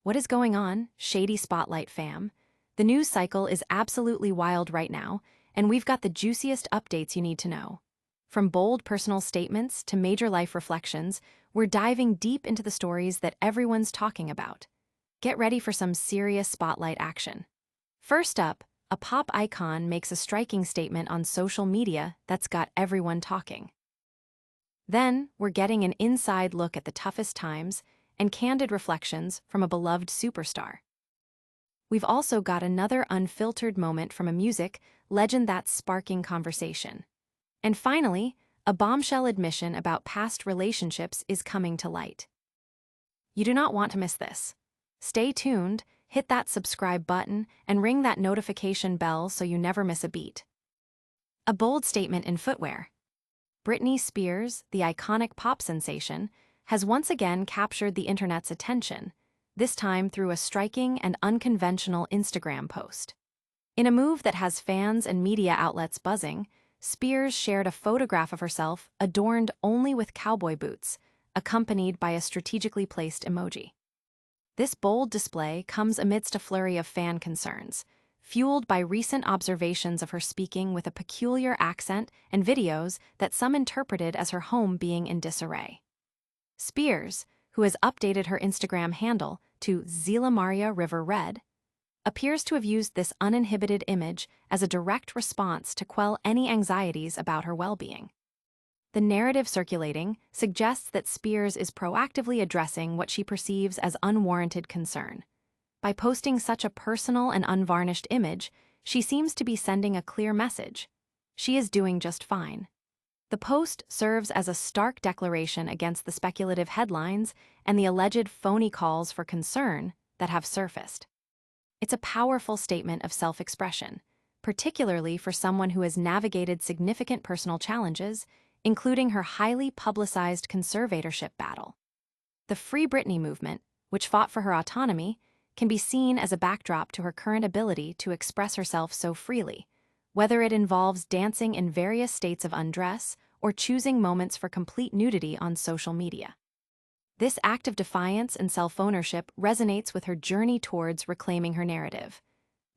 What is going on, Shady Spotlight fam? The news cycle is absolutely wild right now, and we've got the juiciest updates you need to know. From bold personal statements to major life reflections, we're diving deep into the stories that everyone's talking about. Get ready for some serious spotlight action. First up, a pop icon makes a striking statement on social media that's got everyone talking. Then, we're getting an inside look at the toughest times and candid reflections from a beloved superstar. We've also got another unfiltered moment from a music legend that's sparking conversation. And finally, a bombshell admission about past relationships is coming to light. You do not want to miss this. Stay tuned, hit that subscribe button, and ring that notification bell so you never miss a beat. A bold statement in footwear. Britney Spears, the iconic pop sensation, has once again captured the internet's attention, this time through a striking and unconventional Instagram post. In a move that has fans and media outlets buzzing, Spears shared a photograph of herself adorned only with cowboy boots, accompanied by a strategically placed emoji. This bold display comes amidst a flurry of fan concerns, fueled by recent observations of her speaking with a peculiar accent and videos that some interpreted as her home being in disarray. Spears, who has updated her Instagram handle to Zila Maria River Red, appears to have used this uninhibited image as a direct response to quell any anxieties about her well-being. The narrative circulating suggests that Spears is proactively addressing what she perceives as unwarranted concern. By posting such a personal and unvarnished image, she seems to be sending a clear message. She is doing just fine. The post serves as a stark declaration against the speculative headlines and the alleged phony calls for concern that have surfaced. It's a powerful statement of self-expression, particularly for someone who has navigated significant personal challenges, including her highly publicized conservatorship battle. The Free Britney movement, which fought for her autonomy, can be seen as a backdrop to her current ability to express herself so freely, whether it involves dancing in various states of undress or choosing moments for complete nudity on social media. This act of defiance and self-ownership resonates with her journey towards reclaiming her narrative.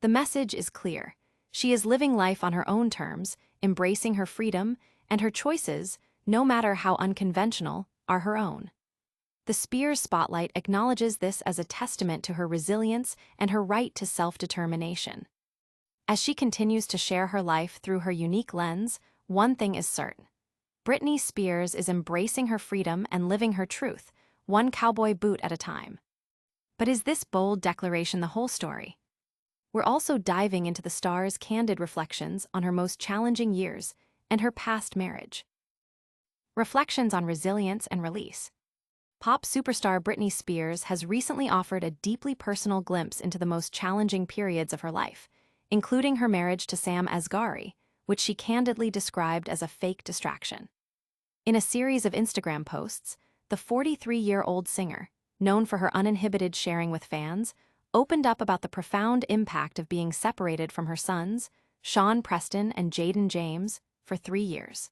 The message is clear. She is living life on her own terms, embracing her freedom, and her choices, no matter how unconventional, are her own. The Spears spotlight acknowledges this as a testament to her resilience and her right to self-determination. As she continues to share her life through her unique lens, one thing is certain. Britney Spears is embracing her freedom and living her truth, one cowboy boot at a time. But is this bold declaration the whole story? We're also diving into the star's candid reflections on her most challenging years and her past marriage. Reflections on resilience and release. Pop superstar Britney Spears has recently offered a deeply personal glimpse into the most challenging periods of her life, including her marriage to Sam Asghari, which she candidly described as a fake distraction. In a series of Instagram posts, the 43-year-old singer, known for her uninhibited sharing with fans, opened up about the profound impact of being separated from her sons, Sean Preston and Jaden James, for 3 years.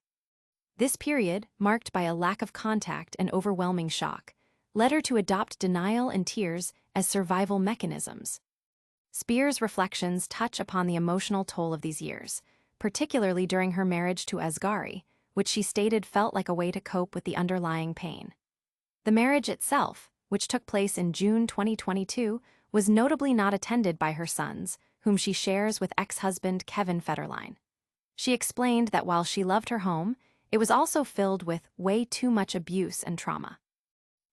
This period, marked by a lack of contact and overwhelming shock, led her to adopt denial and tears as survival mechanisms. Spears' reflections touch upon the emotional toll of these years, particularly during her marriage to Asghari, which she stated felt like a way to cope with the underlying pain. The marriage itself, which took place in June 2022, was notably not attended by her sons, whom she shares with ex-husband Kevin Federline. She explained that while she loved her home, it was also filled with way too much abuse and trauma.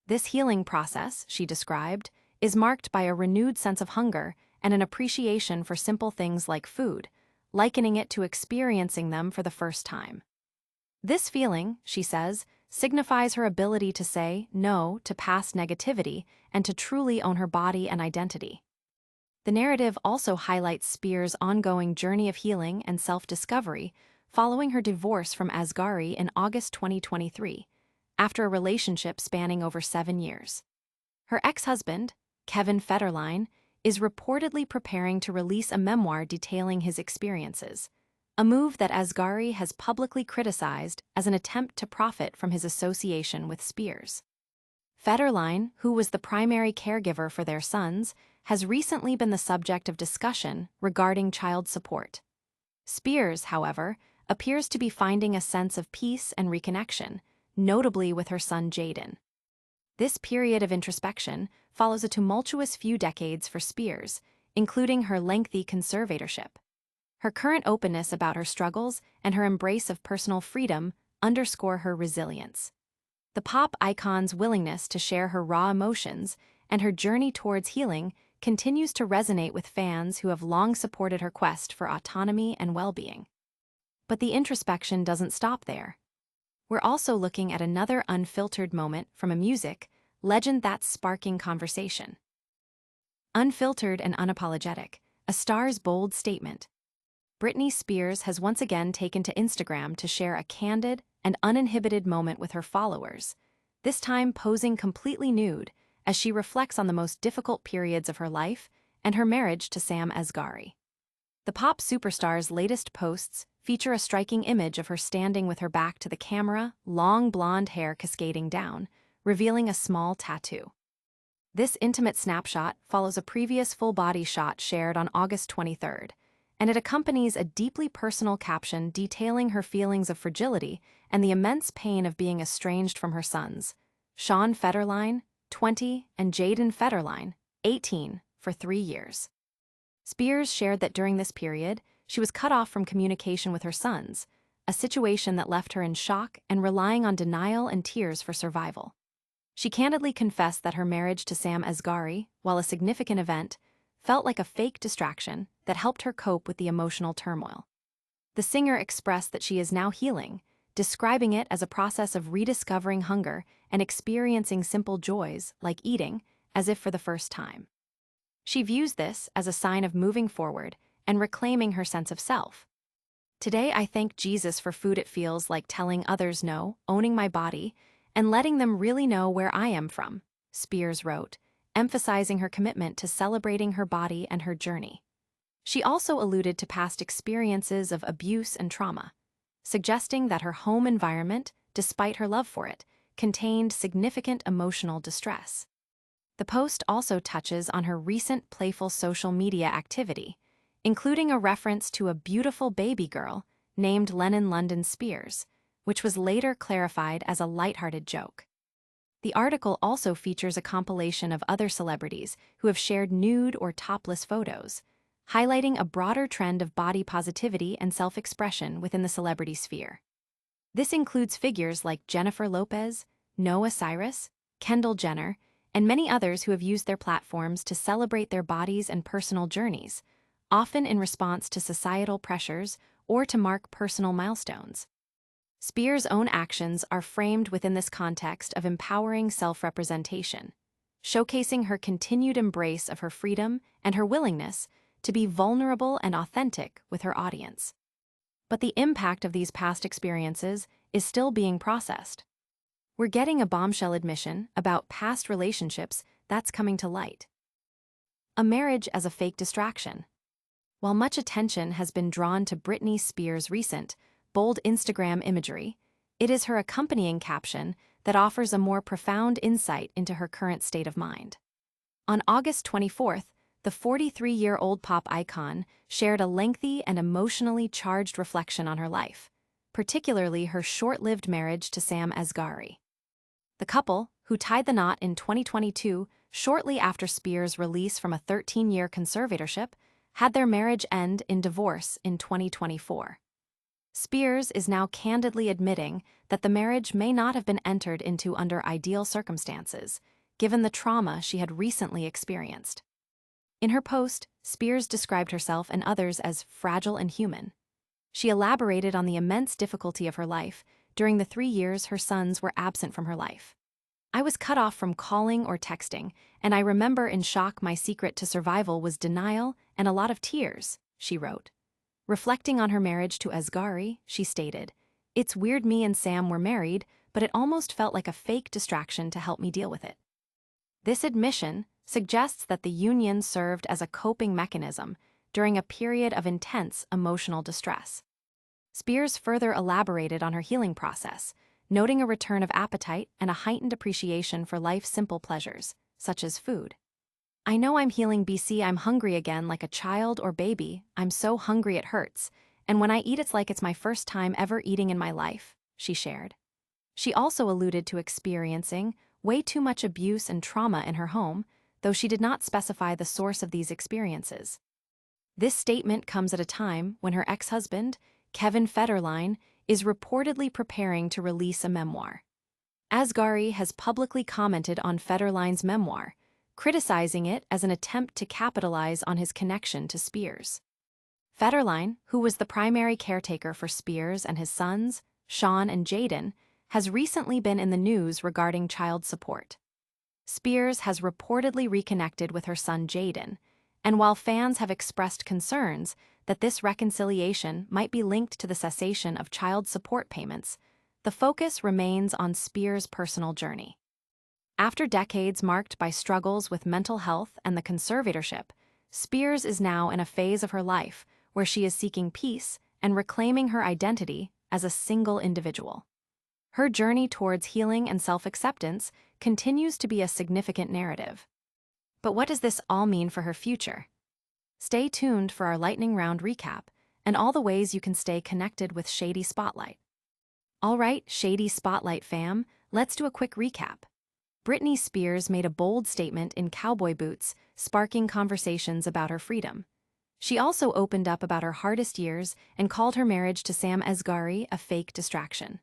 This healing process, she described, is marked by a renewed sense of hunger and an appreciation for simple things like food, likening it to experiencing them for the first time. This feeling, she says, signifies her ability to say no to past negativity and to truly own her body and identity. The narrative also highlights Spears' ongoing journey of healing and self-discovery following her divorce from Asghari in August 2023, after a relationship spanning over 7 years. Her ex-husband, Kevin Federline, is reportedly preparing to release a memoir detailing his experiences, a move that Asghari has publicly criticized as an attempt to profit from his association with Spears. Federline, who was the primary caregiver for their sons, has recently been the subject of discussion regarding child support. Spears, however, appears to be finding a sense of peace and reconnection, notably with her son Jaden. This period of introspection follows a tumultuous few decades for Spears, including her lengthy conservatorship. Her current openness about her struggles and her embrace of personal freedom underscore her resilience. The pop icon's willingness to share her raw emotions and her journey towards healing continues to resonate with fans who have long supported her quest for autonomy and well-being. But the introspection doesn't stop there. We're also looking at another unfiltered moment from a music legend that's sparking conversation. Unfiltered and unapologetic, a star's bold statement. Britney Spears has once again taken to Instagram to share a candid and uninhibited moment with her followers, this time posing completely nude as she reflects on the most difficult periods of her life and her marriage to Sam Asghari. The pop superstar's latest posts feature a striking image of her standing with her back to the camera, long blonde hair cascading down, revealing a small tattoo. This intimate snapshot follows a previous full-body shot shared on August 23rd, and it accompanies a deeply personal caption detailing her feelings of fragility and the immense pain of being estranged from her sons, Sean Federline, 20, and Jaden Federline, 18, for 3 years. Spears shared that during this period, she was cut off from communication with her sons, a situation that left her in shock and relying on denial and tears for survival. She candidly confessed that her marriage to Sam Asghari, while a significant event, felt like a fake distraction that helped her cope with the emotional turmoil. The singer expressed that she is now healing, describing it as a process of rediscovering hunger and experiencing simple joys like eating, as if for the first time. She views this as a sign of moving forward and reclaiming her sense of self. Today I thank Jesus for food it feels like telling others no, owning my body, and letting them really know where I am from, Spears wrote, emphasizing her commitment to celebrating her body and her journey. She also alluded to past experiences of abuse and trauma, suggesting that her home environment, despite her love for it, contained significant emotional distress. The post also touches on her recent playful social media activity, including a reference to a beautiful baby girl named Lennon London Spears, which was later clarified as a lighthearted joke. The article also features a compilation of other celebrities who have shared nude or topless photos, highlighting a broader trend of body positivity and self-expression within the celebrity sphere. This includes figures like Jennifer Lopez, Noah Cyrus, Kendall Jenner, and many others who have used their platforms to celebrate their bodies and personal journeys, often in response to societal pressures or to mark personal milestones. Spears' own actions are framed within this context of empowering self-representation, showcasing her continued embrace of her freedom and her willingness to be vulnerable and authentic with her audience. But the impact of these past experiences is still being processed. We're getting a bombshell admission about past relationships that's coming to light. A marriage as a fake distraction. While much attention has been drawn to Britney Spears' recent, bold Instagram imagery, it is her accompanying caption that offers a more profound insight into her current state of mind. On August 24th, the 43-year-old pop icon shared a lengthy and emotionally charged reflection on her life, particularly her short-lived marriage to Sam Asghari. The couple, who tied the knot in 2022 shortly after Spears' release from a 13-year conservatorship, had their marriage end in divorce in 2024. Spears is now candidly admitting that the marriage may not have been entered into under ideal circumstances, given the trauma she had recently experienced. In her post, Spears described herself and others as fragile and human. She elaborated on the immense difficulty of her life during the 3 years her sons were absent from her life. I was cut off from calling or texting, and I remember in shock my secret to survival was denial and a lot of tears, she wrote. Reflecting on her marriage to Asghari, she stated, "It's weird me and Sam were married, but it almost felt like a fake distraction to help me deal with it." This admission suggests that the union served as a coping mechanism during a period of intense emotional distress. Spears further elaborated on her healing process, noting a return of appetite and a heightened appreciation for life's simple pleasures, such as food. "I know I'm healing BC, I'm hungry again like a child or baby, I'm so hungry it hurts, and when I eat it's like it's my first time ever eating in my life," she shared. She also alluded to experiencing way too much abuse and trauma in her home, though she did not specify the source of these experiences. This statement comes at a time when her ex-husband, Kevin Federline, is reportedly preparing to release a memoir. Asghari has publicly commented on Federline's memoir, criticizing it as an attempt to capitalize on his connection to Spears. Federline, who was the primary caretaker for Spears and his sons, Sean and Jaden, has recently been in the news regarding child support. Spears has reportedly reconnected with her son Jaden, and while fans have expressed concerns that this reconciliation might be linked to the cessation of child support payments, the focus remains on Spears' personal journey. After decades marked by struggles with mental health and the conservatorship, Spears is now in a phase of her life where she is seeking peace and reclaiming her identity as a single individual. Her journey towards healing and self-acceptance continues to be a significant narrative. But what does this all mean for her future? Stay tuned for our lightning round recap and all the ways you can stay connected with Shady Spotlight. All right, Shady Spotlight fam, let's do a quick recap. Britney Spears made a bold statement in cowboy boots, sparking conversations about her freedom. She also opened up about her hardest years and called her marriage to Sam Asghari a fake distraction.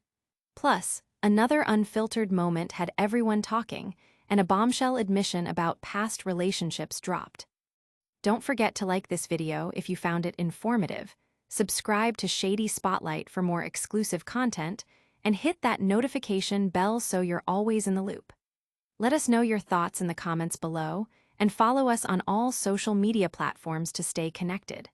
Plus, another unfiltered moment had everyone talking, and a bombshell admission about past relationships dropped. Don't forget to like this video if you found it informative, subscribe to Shady Spotlight for more exclusive content, and hit that notification bell so you're always in the loop. Let us know your thoughts in the comments below, and follow us on all social media platforms to stay connected.